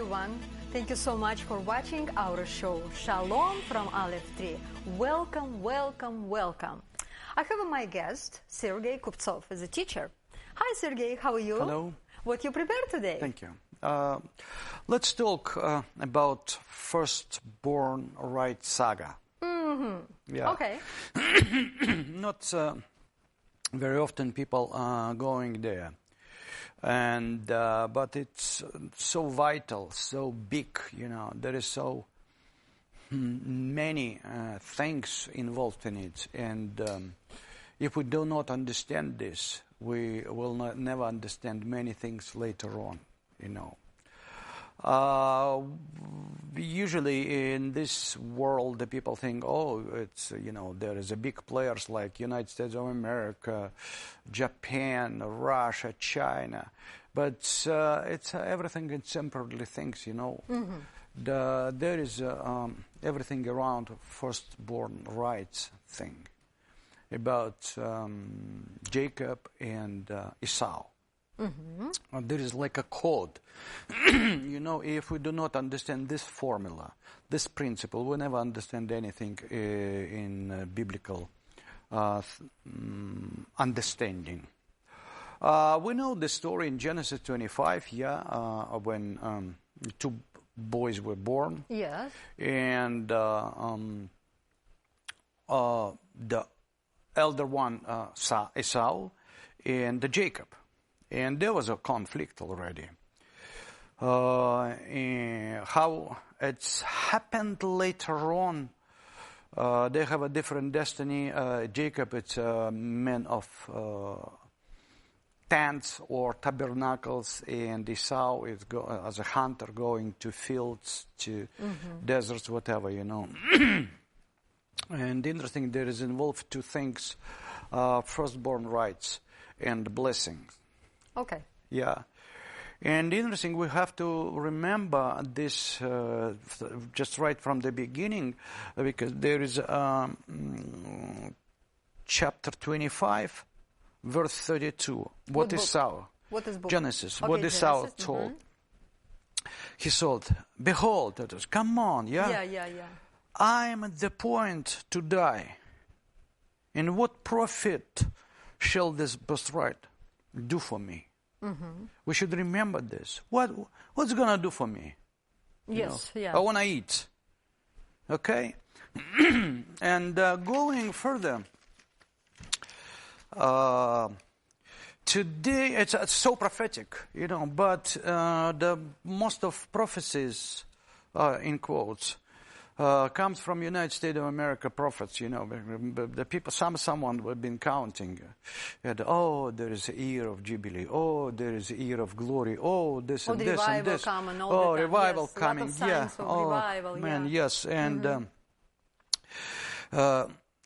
everyone. Thank you so much for watching our show. Shalom from Aleph Tree. Welcome, welcome, welcome. I have my guest, Sergey Kuptsov, as a teacher. Hi, Sergey. How are you? Hello. What you prepared today? Thank you. Let's talk about firstborn right saga. Mm-hmm. Yeah. Okay. Not very often people are going there, and but it's so vital, so big. You know, there is so many things involved in it, and if we do not understand this, we will never understand many things later on, you know. Usually in this world, the people think, oh, it's, you know, there is a big players like United States of America, Japan, Russia, China. But it's everything in separately things, you know. Mm-hmm. There is everything around firstborn rights thing. About Jacob and ESAU. Mm-hmm. There is like a code. You know, if we do not understand this formula, this principle, we never understand anything in biblical understanding. We know the story in Genesis 25, when two boys were born. Yes. And the elder one, ESAU, and Jacob. And there was a conflict already. And how it's happened later on, they have a different destiny. Jacob, it's a man of tents or tabernacles, and ESAU is as a hunter going to fields, to deserts, whatever, you know. And interesting, there is involved two things, firstborn rights and blessings. Okay. Yeah. And interesting, we have to remember this just right from the beginning, because there is chapter 25, verse 32. What ESAU? What is book? Genesis. Okay, What ESAU Genesis. told? He said, behold, that is, come on, Yeah. I am at the point to die. And what profit shall this birthright do for me? Mm-hmm. We should remember this. What's going to do for me? Yes, I want to eat. Okay? And going further, today, it's so prophetic, you know, but the most of prophecies, in quotes, comes from United States of America prophets, you know. The people, someone have been counting. Oh, there is a year of Jubilee. Oh, there is a year of glory. Oh, this and this and this. Oh, revival yes, coming. Yeah. Oh, revival, man, yeah. yes.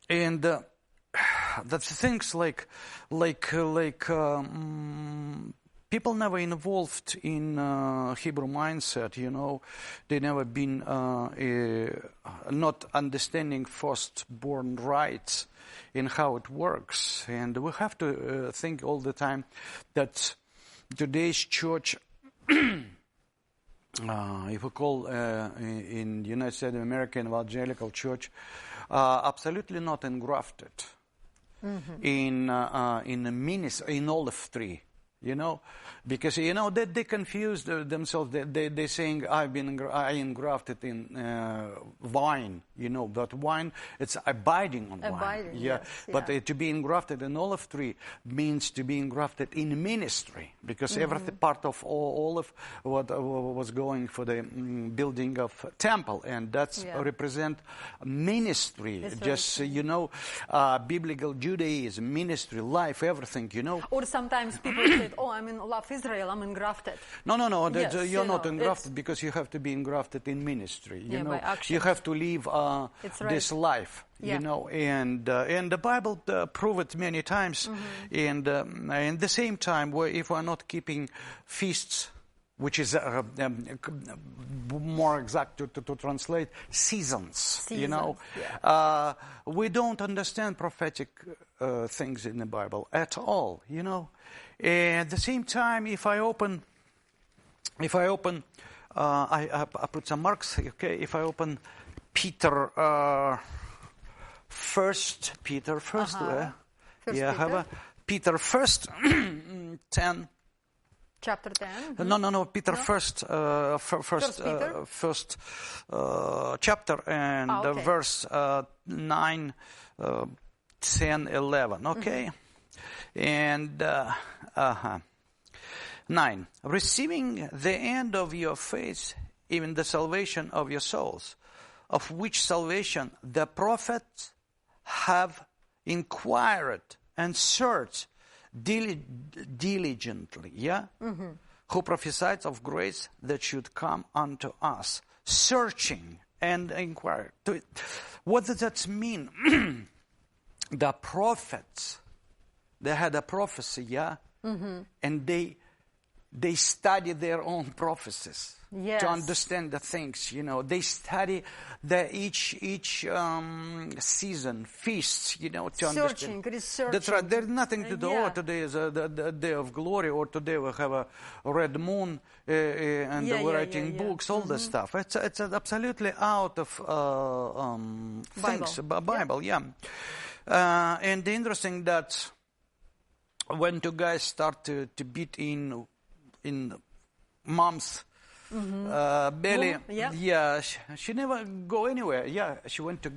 And that's things like people never involved in Hebrew mindset, you know. They never been not understanding firstborn rights in how it works. And we have to think all the time that today's church, if we call in the United States of America Evangelical Church, absolutely not engrafted in Olive Tree. You know, because, you know, they confuse themselves. They saying, I engrafted in wine, you know, but wine, it's abiding on wine. Yeah. Yes, But to be engrafted in olive tree means to be engrafted in ministry, because every part of olive was going for the building of temple, and that's represent ministry. That's just, you know, biblical Judaism, ministry, life, everything, you know. Or sometimes people say, oh, I'm in Love Israel, I'm engrafted. No. Yes, you're not engrafted, because you have to be engrafted in ministry. You know, by action. you have to live this life. Yeah. You know, and the Bible prove it many times. And at the same time, if we're not keeping feasts, which is more exact to translate, seasons, you know. Yeah. We don't understand prophetic things in the Bible at all, you know. At the same time, if I open I put some marks. Okay, if I open Peter, First Peter, First yeah, Peter. have a Peter first 10. Chapter 10. No, Peter first, first chapter and okay. verse 9, 10, 11. Okay, and 9. Receiving the end of your faith, even the salvation of your souls, of which salvation the prophets have inquired and searched diligently, who prophesied of grace that should come unto us, searching and inquiring. What does that mean? The prophets, they had a prophecy, and they study their own prophecies to understand the things. They study each season, feasts, to understand. Researching. That's right. There's nothing to do. Oh, today is the day of glory, or today we have a red moon, and we're writing books, all this stuff. It's absolutely out of things. Bible, and interesting that when two guys start to beat in mom's belly, she never go anywhere. She went to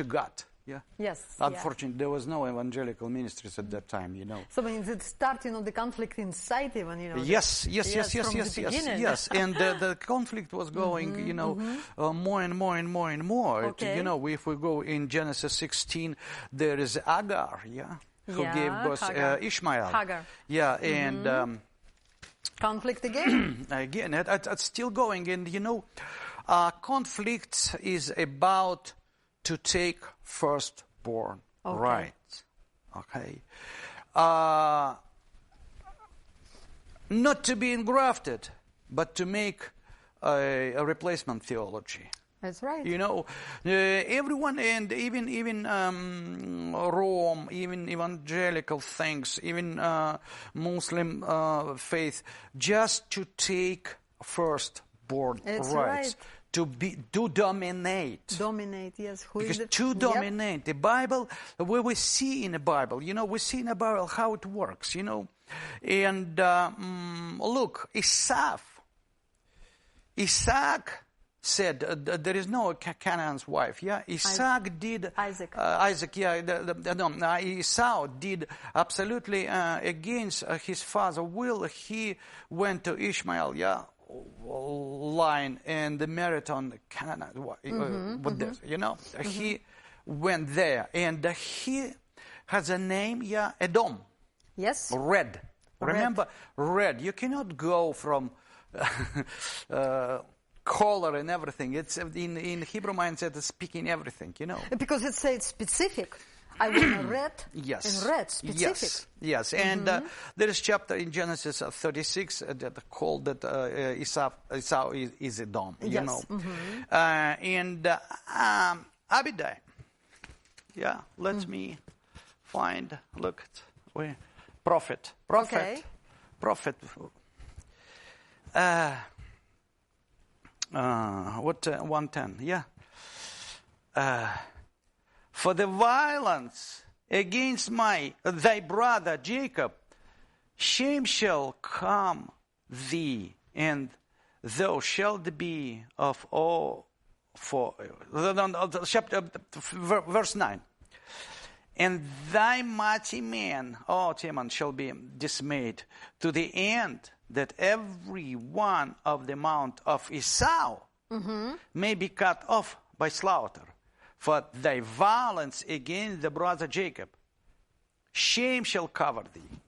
God. Yes. Unfortunately, there was no evangelical ministries at that time. So when it's starting of the conflict inside, even Yes. And the conflict was going, more and more and more and more. Okay. If we go in Genesis 16, there is Agar, who gave birth Ishmael. Hagar. And conflict again. Again, it's still going, and conflict is about to take firstborn right. Okay, not to be engrafted, but to make a replacement theology. That's right. Everyone, and even Rome, even evangelical things, even Muslim faith, just to take firstborn rights, to dominate. Dominate, yes. Dominate. The Bible, where we see in the Bible, we see in the Bible how it works, And look, Isaac said there is no Canaan's wife. Isaac did. Isaac. Esau did absolutely against his father's will. He went to Ishmael. Line and married on Canaan. He went there, and he has a name. Edom. Yes. Red. Remember, red. You cannot go from. Color and everything. It's in Hebrew mindset, it's speaking everything, Because it says specific. I want a red. Yes. And red, specific. Yes. And there is chapter in Genesis 36 that called that Esau is Edom. And Abidai. Let me find. Look, prophet. Okay. Prophet. 110, for the violence against thy brother Jacob, shame shall come thee, and thou shalt be of all. Verse 9. And thy mighty man, Teman, shall be dismayed, to the end that every one of the mount of Esau may be cut off by slaughter. For thy violence against the brother Jacob, shame shall cover thee.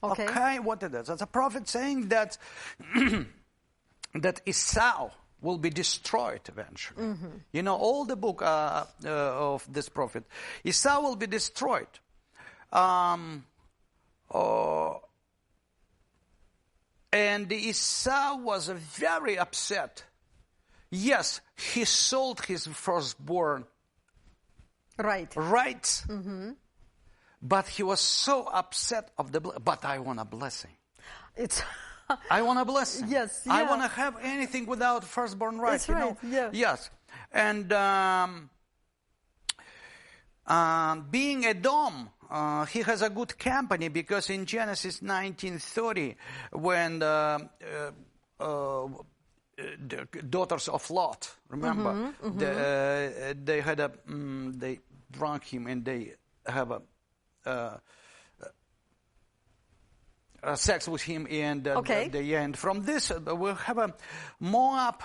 Okay, what it is? That's a prophet saying that that Esau will be destroyed eventually. All the book of this prophet, Esau will be destroyed. And Esau was very upset. Yes, he sold his firstborn rights. But he was so upset of but I want a blessing. It's I want a blessing. Yes, I yeah. want to have anything without firstborn right. That's right, yeah. Yes. And being a dom, he has a good company, because in Genesis 19:30, when the daughters of Lot, remember, they had they drunk him, and they have sex with him, and and from this we have a Moab,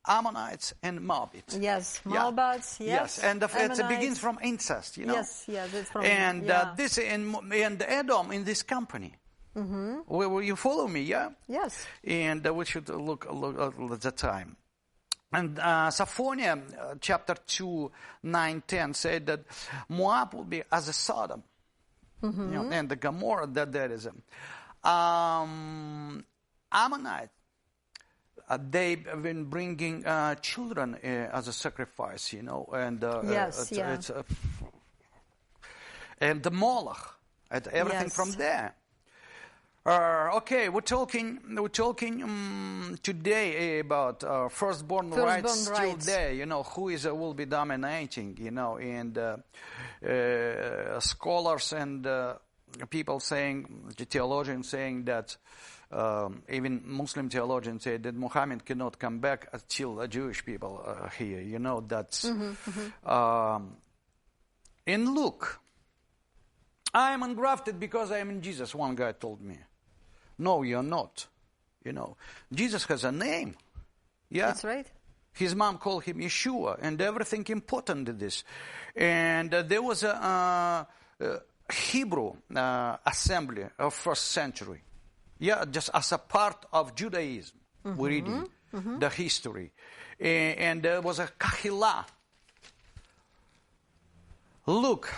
Ammonites, and Moabites. Yes, Moabites. Yes, and it begins from incest, Yes, it's from. And this and Edom in this company. Will you follow me? Yeah. Yes. And we should look at the time. And Sophronia, chapter 2, 9-10, said that Moab will be as a Sodom, and the Gomorrah that there is. Ammonite, they've been bringing children as a sacrifice, and it's and the Moloch, and everything from there. Okay, we're talking today about firstborn rights still there. Who will be dominating. And scholars and people saying, theologians saying that. Even Muslim theologians say that Muhammad cannot come back until Jewish people are here. That's in Luke. I am engrafted because I am in Jesus, one guy told me. No, you're not. Jesus has a name. Yeah, that's right. His mom called him Yeshua, and everything important in this. And there was a Hebrew assembly of first century. Yeah, just as a part of Judaism, we're reading the history. And there was a Kahila. Look,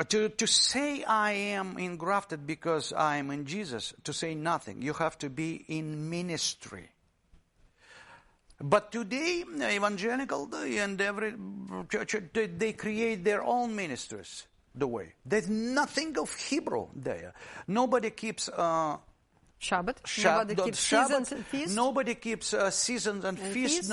to say I am engrafted because I am in Jesus, to say nothing. You have to be in ministry. But today, evangelical and every church, they create their own ministries. The way. There's nothing of Hebrew there. Nobody keeps Shabbat. Nobody keeps seasons and feasts. Nobody keeps seasons and feasts.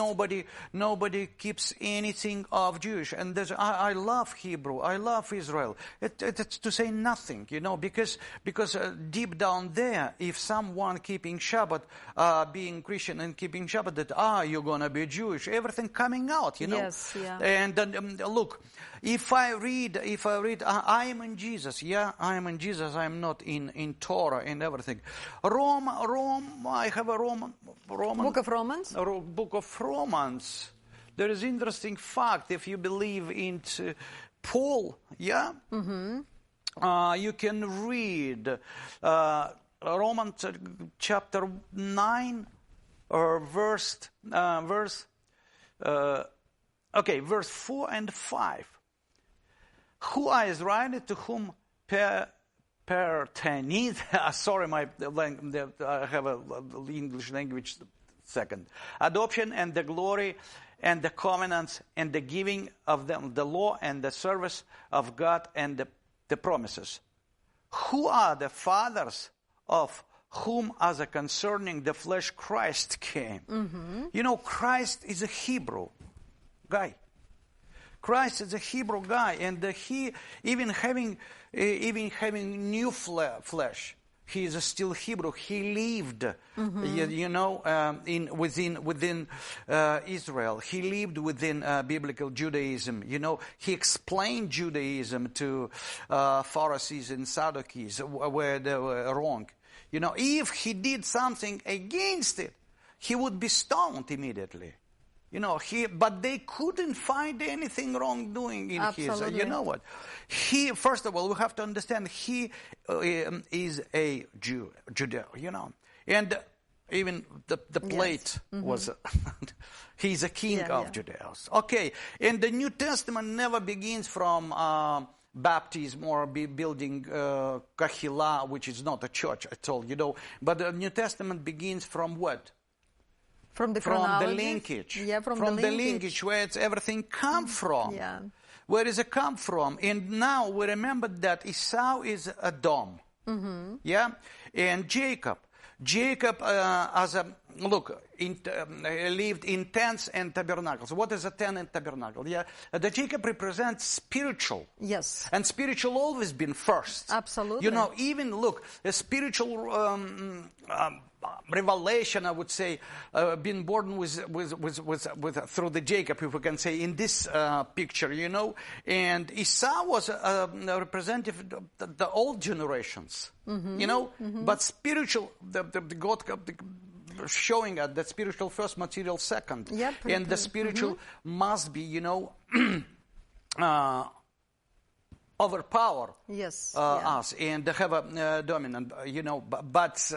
Nobody keeps anything of Jewish. And I love Hebrew. I love Israel. It's to say nothing, because deep down there, if someone keeping Shabbat, being Christian and keeping Shabbat, that you're gonna be Jewish. Everything coming out, Yes, yeah. And look. If I read, I am in Jesus. Yeah, I am in Jesus. I am not in Torah and everything. Rome. I have a Roman. Book of Romans. Book of Romans. There is interesting fact. If you believe in Paul, yeah, you can read Romans chapter 9 or verse 4 and 5. Who are Israel to whom pertaineth? Sorry, I have a English language second. Adoption and the glory and the covenants and the giving of them, the law and the service of God and the promises. Who are the fathers of whom, as a concerning the flesh, Christ came? Christ is a Hebrew guy. Christ is a Hebrew guy, and he even having new flesh, he is still Hebrew. He lived, within Israel. He lived within biblical Judaism. He explained Judaism to Pharisees and Sadducees where they were wrong. If he did something against it, he would be stoned immediately. But they couldn't find anything wrongdoing in Absolutely. his. First of all, we have to understand he is a Jew, and even the plate was. He's a king of Judeans. Okay, and the New Testament never begins from baptism or building kahila, which is not a church at all, But the New Testament begins from what? From the linkage. Yeah, from the linkage where everything come from. Yeah. Where does it come from? And now we remember that ESAU is Edom. Yeah? And Jacob. Jacob lived in tents and tabernacles. What is a tent and tabernacle? Yeah, the Jacob represents spiritual. Yes. And spiritual always been first. Absolutely. You know, even look, a spiritual revelation, I would say, been born with through the Jacob, if we can say, in this picture, you know. And Esau was a representative of the old generations, you know. But spiritual, the God showing us that spiritual first, material second. Yep. And the spiritual must be, you know, overpower us and have a dominant, you know, but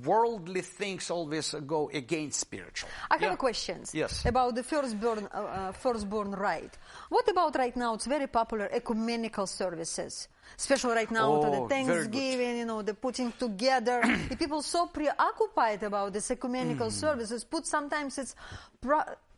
worldly things always go against spiritual. I have a question about the firstborn right. What about right now? It's very popular ecumenical services, especially right now to the Thanksgiving, you know, the putting together. The people so preoccupied about this ecumenical services, sometimes it's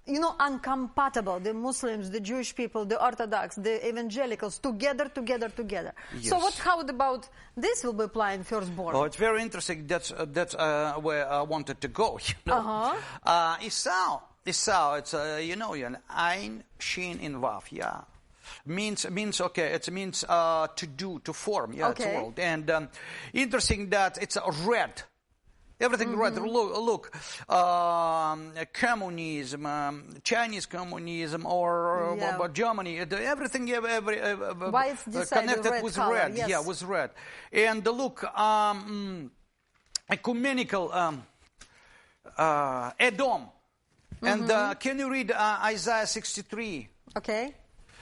you know, uncompatible, the Muslims, the Jewish people, the Orthodox, the evangelicals, together. Yes. So how about this will be applied in firstborn? Oh, it's very interesting. That's where I wanted to go, you know. Esau, it's, you know, an Ein, Shin, in Vav, yeah. Means okay, it means to do, to form, yeah, it's a world. And interesting that it's red. Everything red. Look, communism, Chinese communism, or Germany. Everything connected with red. Yes. Yeah, with red. And look, ecumenical Edom. And can you read Isaiah 63? Okay.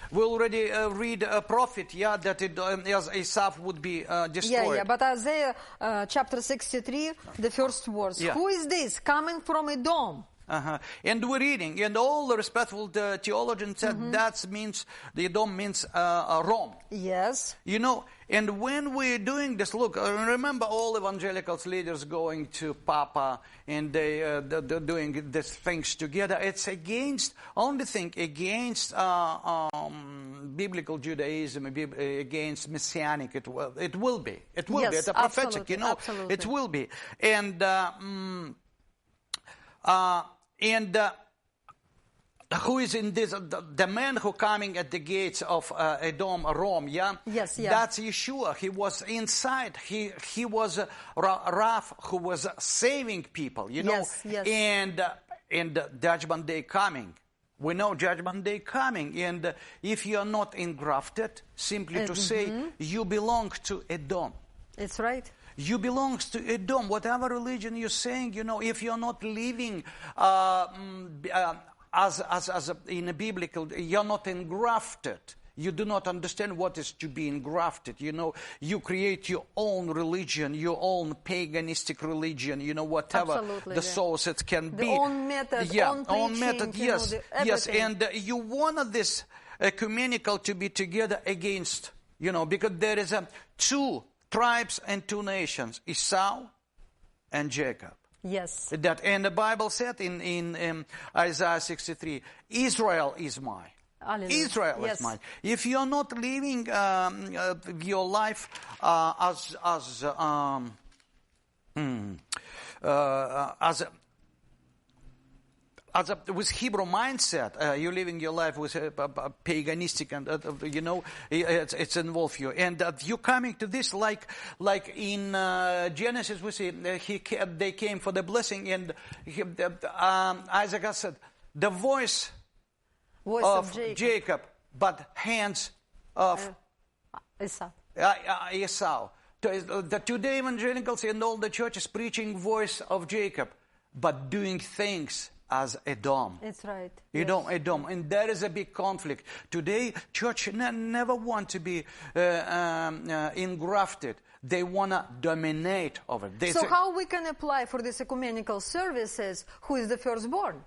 We already read a prophet, that Esau would be destroyed. Yeah, but Isaiah chapter 63, the first verse. Yeah. Who is this coming from Edom? And we're reading, and all the respectful theologians said that means, the Edom means Rome. Yes. You know, and when we're doing this, look, remember all evangelicals leaders going to Papa, and they're doing these things together. It's against, only thing against biblical Judaism, against Messianic, it will be. It will be. It's a prophetic, you know. Absolutely. It will be. And who is in this? The man who coming at the gates of Edom, Rome, Yes, yeah. That's Yeshua. He was inside. He was Raph who was saving people, you know. Yes. And Judgment Day coming. We know Judgment Day coming. And if you are not engrafted, simply to say, you belong to Edom. It's right. You belong to Edom, whatever religion you're saying, you know, if you're not living as in a biblical, you're not engrafted. You do not understand what is to be engrafted. You know, you create your own religion, your own paganistic religion, you know, whatever the source it can be. The own method, own method, yes. Yes, and you wanted this ecumenical to be together against, you know, because there is two tribes and two nations, Esau and Jacob. Yes. And the Bible said in Isaiah 63, Israel is mine. Hallelujah. Israel is mine. If you're not living your life with Hebrew mindset, you're living your life with paganistic, and you know, it's involved you. And you're coming to this like in Genesis, we see they came for the blessing, and Isaac said, the voice of Jacob, but hands of Esau. The today evangelicals and all the churches preaching voice of Jacob, but doing things as Edom. It's right. Edom. And there is a big conflict. Today, church never want to be engrafted. They want to dominate over it. So how we can apply for these ecumenical services, who is the firstborn?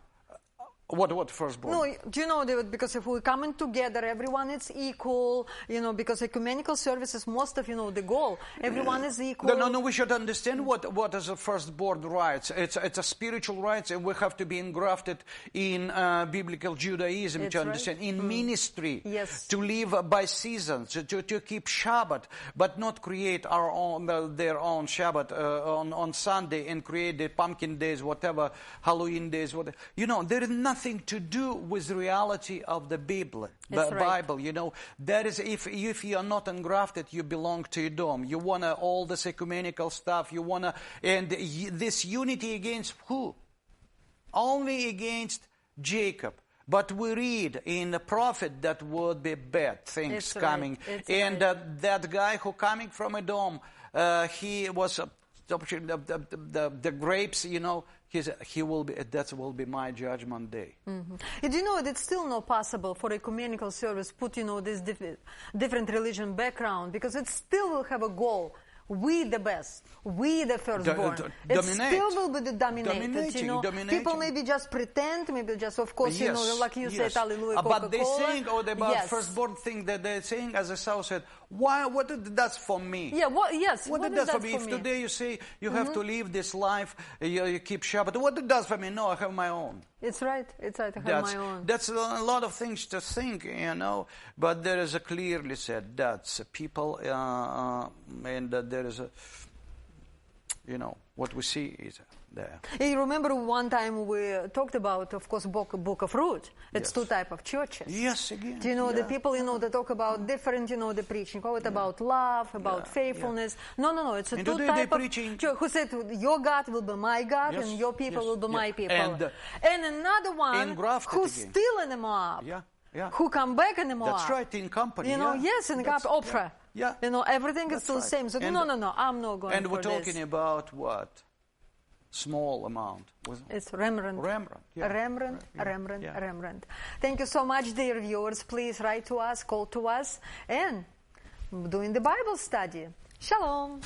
What firstborn? No, do you know that because if we're coming together, everyone is equal, because ecumenical services, most of, the goal, everyone is equal. No, we should understand what is a firstborn rights. It's a spiritual rights, and we have to be engrafted in biblical Judaism to understand. Right. In ministry, yes. To live by seasons, to keep Shabbat, but not create our own, their own Shabbat on Sunday and create the pumpkin days, whatever, Halloween days, whatever. There is nothing to do with reality of the Bible. Bible, that is, if you are not engrafted, you belong to Edom. You want all this ecumenical stuff. You want and this unity against who? Only against Jacob. But we read in the prophet that would be bad things coming. And that guy who coming from Edom, he was the grapes, he will be. That will be my judgment day. Mm-hmm. Do you know it's still not possible for ecumenical service put this different religion background, because it still will have a goal. We the best. We the firstborn. It still will be the dominated. People maybe just pretend, maybe just, of course, like you said, Hallelujah, Coca-Cola. But they saying about firstborn thing that they're saying, as ESAU said, why? What it does for me? Yeah. What it does for me? If today you say you have to live this life, you keep Shabbat. What it does for me? No, I have my own. It's right. I have my own. That's a lot of things to think, But there is a clearly said that's people, and there is a, what we see is there. You remember one time we talked about, of course, Book of Ruth. It's two types of churches. Yes, again. Do you know the people, they talk about different, the preaching. About love, about faithfulness. Yeah. No. It's a two type of church who said, your God will be my God, and your people will be my people. And another one who's still in the Moab. Who come back in the Moab. That's right, in company. Yes, in company. Opera. Yeah. Everything is still the same. So no, I'm not going for this. And we're talking about what? Small amount. It's Rembrandt. Rembrandt. Thank you so much, dear viewers. Please write to us, call to us, and doing the Bible study. Shalom.